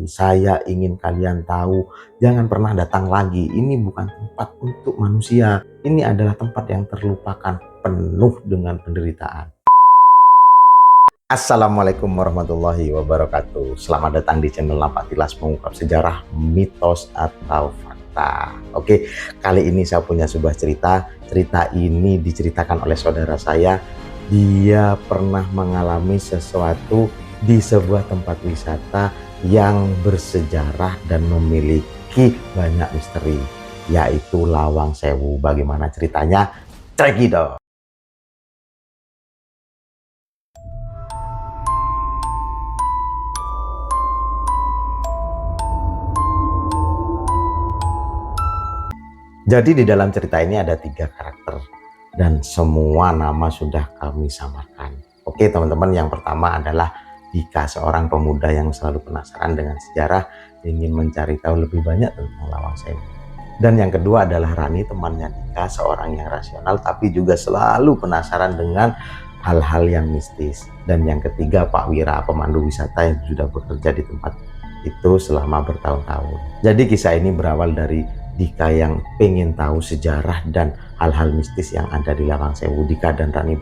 lagi. Saya ingin kalian tahu, jangan pernah datang lagi. Ini bukan tempat untuk manusia. Ini adalah tempat yang terlupakan, penuh dengan penderitaan. Assalamualaikum warahmatullahi wabarakatuh. Selamat datang di channel Lampak Tilas, mengungkap sejarah, mitos atau fakta. Oke, kali ini saya punya sebuah cerita. Cerita ini diceritakan oleh saudara saya. Dia pernah mengalami sesuatu di sebuah tempat wisata yang bersejarah dan memiliki banyak misteri, yaitu Lawang Sewu. Bagaimana ceritanya? Check it out. Jadi di dalam cerita ini ada 3 karakter dan semua nama sudah kami samakan. Oke teman-teman, yang pertama adalah Dika, seorang pemuda yang selalu penasaran dengan sejarah, ingin mencari tahu lebih banyak tentang Lawang Sewu. Dan yang kedua adalah Rani, temannya Dika, seorang yang rasional tapi juga selalu penasaran dengan hal-hal yang mistis. Dan yang ketiga Pak Wira, pemandu wisata yang sudah bekerja di tempat itu selama bertahun-tahun. Jadi kisah ini berawal dari Dika yang pengen tahu sejarah dan hal-hal mistis yang ada di Lawang Sewu. Dika dan Rani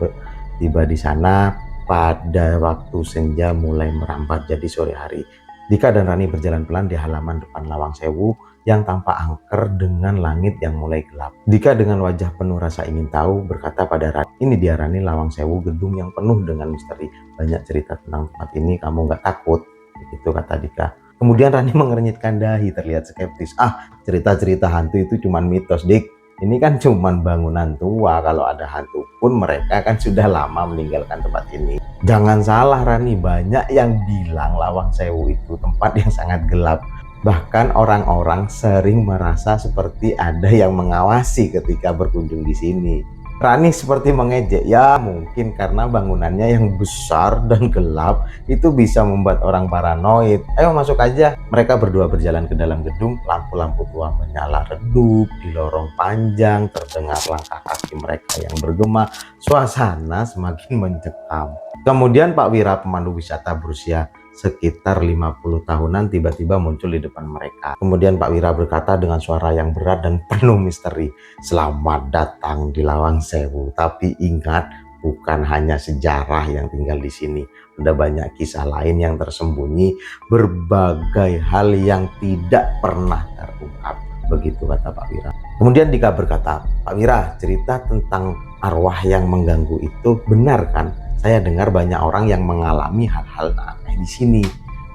tiba di sana pada waktu senja mulai merambat jadi sore hari. Dika dan Rani berjalan pelan di halaman depan Lawang Sewu yang tampak angker dengan langit yang mulai gelap. Dika dengan wajah penuh rasa ingin tahu berkata pada Rani, "Ini dia Rani, Lawang Sewu, gedung yang penuh dengan misteri. Banyak cerita tentang tempat ini, kamu nggak takut?" Begitu kata Dika. Kemudian Rani mengernyitkan dahi terlihat skeptis. Cerita-cerita hantu itu cuma mitos, Dik. Ini kan cuma bangunan tua, kalau ada hantu pun mereka kan sudah lama meninggalkan tempat ini. Jangan salah Rani, banyak yang bilang Lawang Sewu itu tempat yang sangat gelap. Bahkan orang-orang sering merasa seperti ada yang mengawasi ketika berkunjung di sini. Rani seperti mengejek, ya mungkin karena bangunannya yang besar dan gelap itu bisa membuat orang paranoid. Ayo masuk aja. Mereka berdua berjalan ke dalam gedung, lampu-lampu tua menyala redup, di lorong panjang terdengar langkah kaki mereka yang bergema, suasana semakin mencekam. Kemudian Pak Wira, pemandu wisata berusia sekitar 50 tahunan, tiba-tiba muncul di depan mereka. Kemudian Pak Wira berkata dengan suara yang berat dan penuh misteri, "Selamat datang di Lawang Sewu. Tapi ingat, bukan hanya sejarah yang tinggal di sini. Ada banyak kisah lain yang tersembunyi, berbagai hal yang tidak pernah terungkap." Begitu kata Pak Wira. Kemudian Dika berkata, "Pak Wira, cerita tentang arwah yang mengganggu itu benar kan? Saya dengar banyak orang yang mengalami hal-hal aneh di sini."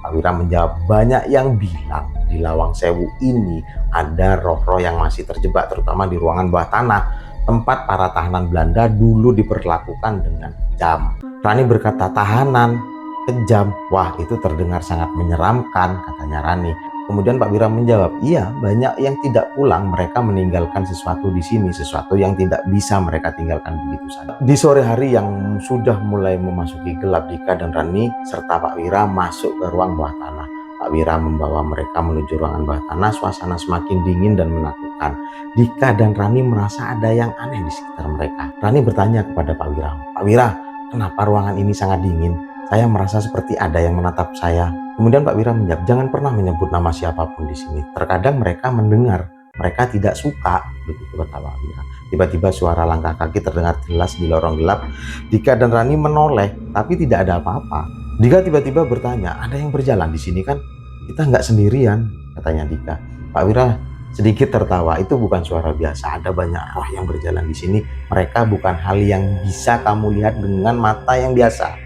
Pak Wira menjawab, "Banyak yang bilang di Lawang Sewu ini ada roh-roh yang masih terjebak, terutama di ruangan bawah tanah, tempat para tahanan Belanda dulu diperlakukan dengan kejam." Rani berkata, "Tahanan kejam? Wah, itu terdengar sangat menyeramkan," katanya Rani. Kemudian Pak Wira menjawab, "Iya, banyak yang tidak pulang. Mereka meninggalkan sesuatu di sini, sesuatu yang tidak bisa mereka tinggalkan begitu saja." Di sore hari yang sudah mulai memasuki gelap, Dika dan Rani serta Pak Wira masuk ke ruang bawah tanah. Pak Wira membawa mereka menuju ruangan bawah tanah. Suasana semakin dingin dan menakutkan. Dika dan Rani merasa ada yang aneh di sekitar mereka. Rani bertanya kepada Pak Wira, "Pak Wira, kenapa ruangan ini sangat dingin? Saya merasa seperti ada yang menatap saya." Kemudian Pak Wira menjawab, "Jangan pernah menyebut nama siapapun di sini. Terkadang mereka mendengar, mereka tidak suka." Begitu kata Pak Wira. Tiba-tiba suara langkah kaki terdengar jelas di lorong gelap. Dika dan Rani menoleh, tapi tidak ada apa-apa. Dika tiba-tiba bertanya, "Ada yang berjalan di sini kan? Kita nggak sendirian," katanya Dika. Pak Wira sedikit tertawa, "Itu bukan suara biasa. Ada banyak roh yang berjalan di sini. Mereka bukan hal yang bisa kamu lihat dengan mata yang biasa.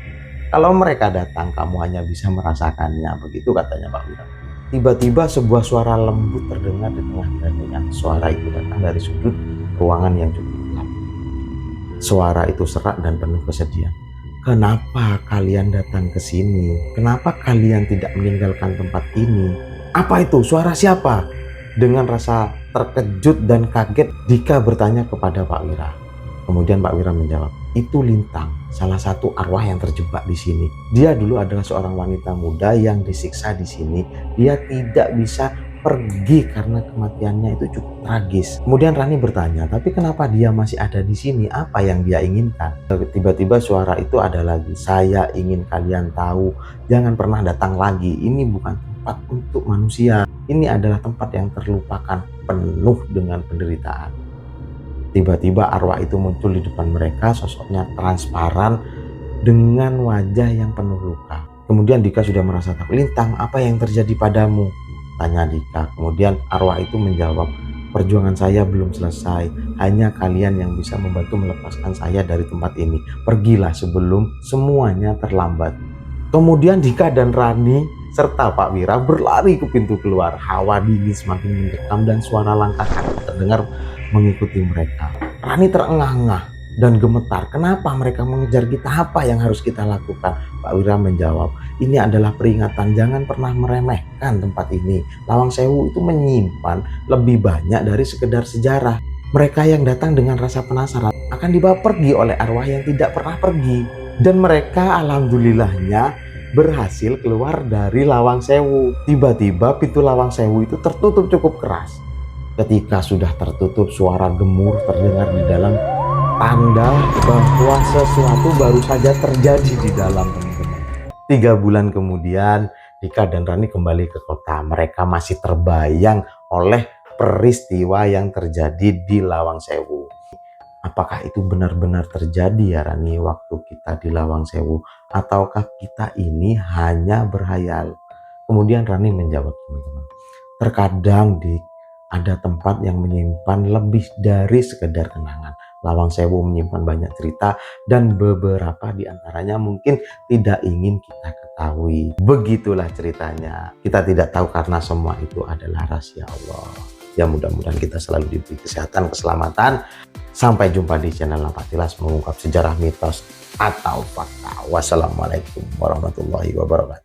Kalau mereka datang, kamu hanya bisa merasakannya." Begitu katanya Pak Wira. Tiba-tiba sebuah suara lembut terdengar di tengah keheningan. Suara itu datang dari sudut ruangan yang cukup gelap. Suara itu serak dan penuh kesedihan. "Kenapa kalian datang ke sini? Kenapa kalian tidak meninggalkan tempat ini?" "Apa itu? Suara siapa?" Dengan rasa terkejut dan kaget, Dika bertanya kepada Pak Wira. Kemudian Pak Wira menjawab, "Itu Lintang, salah satu arwah yang terjebak di sini. Dia dulu adalah seorang wanita muda yang disiksa di sini. Dia tidak bisa pergi karena kematiannya itu cukup tragis." Kemudian Rani bertanya, "Tapi kenapa dia masih ada di sini? Apa yang dia inginkan?" Tiba-tiba suara itu ada lagi, "Saya ingin kalian tahu, jangan pernah datang lagi. Ini bukan tempat untuk manusia. Ini adalah tempat yang terlupakan, penuh dengan penderitaan. Tiba-tiba arwah itu muncul di depan mereka, sosoknya transparan dengan wajah yang penuh luka. Kemudian Dika sudah merasa takut. "Lintang, apa yang terjadi padamu?" tanya Dika. Kemudian arwah itu menjawab, "Perjuangan saya belum selesai. Hanya kalian yang bisa membantu melepaskan saya dari tempat ini. Pergilah sebelum semuanya terlambat." Kemudian Dika dan Rani serta Pak Wira berlari ke pintu keluar. Hawa dingin semakin mencekam dan suara langkah kaki terdengar mengikuti mereka. Rani terengah-engah dan gemetar. "Kenapa mereka mengejar kita? Apa yang harus kita lakukan?" Pak Wira menjawab, "Ini adalah peringatan, jangan pernah meremehkan tempat ini. Lawang Sewu itu menyimpan lebih banyak dari sekedar sejarah. Mereka yang datang dengan rasa penasaran akan dibawa pergi oleh arwah yang tidak pernah pergi." Dan mereka alhamdulillahnya berhasil keluar dari Lawang Sewu. Tiba-tiba pintu Lawang Sewu itu tertutup cukup keras. Ketika sudah tertutup, suara gemur terdengar di dalam, tanda bahwa sesuatu baru saja terjadi di dalam, teman-teman. 3 bulan kemudian, Dika dan Rani kembali ke kota. Mereka masih terbayang oleh peristiwa yang terjadi di Lawang Sewu. Apakah itu benar-benar terjadi ya Rani waktu kita di Lawang Sewu? Ataukah kita ini hanya berhayal? Kemudian Rani menjawab, teman-teman, "Terkadang Dik, ada tempat yang menyimpan lebih dari sekedar kenangan. Lawang Sewu menyimpan banyak cerita dan beberapa di antaranya mungkin tidak ingin kita ketahui." Begitulah ceritanya. Kita tidak tahu karena semua itu adalah rahasia Allah. Ya mudah-mudahan kita selalu diberi kesehatan, keselamatan. Sampai jumpa di channel Lapak Tilas mengungkap sejarah, mitos, atau fakta. Wassalamualaikum warahmatullahi wabarakatuh.